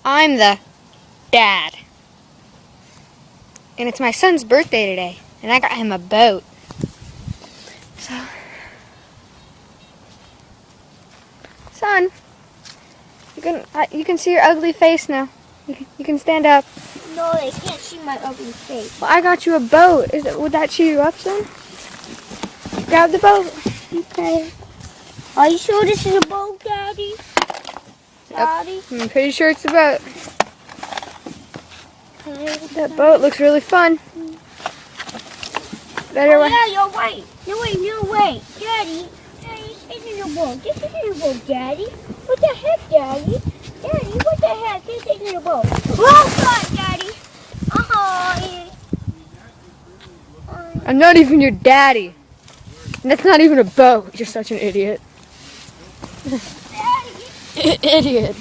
I'm the dad. And it's my son's birthday today. And I got him a boat. So, son, you can see your ugly face now. You can stand up. No, they can't see my ugly face. Well, I got you a boat. Would that cheer you up, son? Grab the boat. Okay. Are you sure this is a boat, Daddy? Daddy? Yep. I'm pretty sure it's a boat. Okay. That boat looks really fun. Better Oh, yeah, you're right. No, wait. Daddy, this is a boat. This isn't a boat, Daddy. What the heck, Daddy? Daddy, what the heck? This isn't a boat. Oh, God, Daddy. I'm not even your daddy. And that's not even a boat. You're such an idiot. Daddy. Idiot.